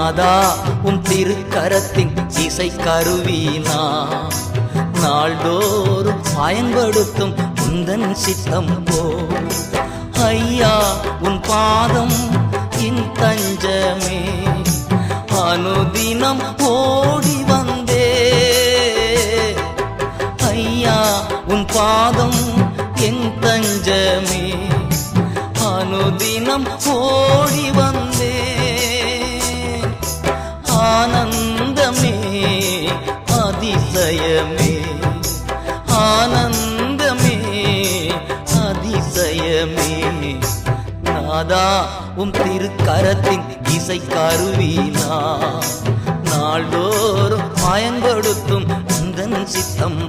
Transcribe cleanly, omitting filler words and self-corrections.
நாதா உன் திருக்கரத்தின் இசை கருவீனா நாள்தோறும் பயன்படுத்தும் உந்தன் சித்தம் போ ஐயா உன் பாதம் என் தஞ்சமே அனுதினம் ஓடி வந்தே ஐயா உன் பாதம் என் தஞ்சமே அனுதினம் ஓடி வந்தே ஆனந்தமே அதிசயமே ஆனந்தமே அதிசயமே நாதா உம் திருக்கரத்தின் இசை கருவீனா நாள்தோறும் பயன்படுத்தும் உந்தன் சித்தம்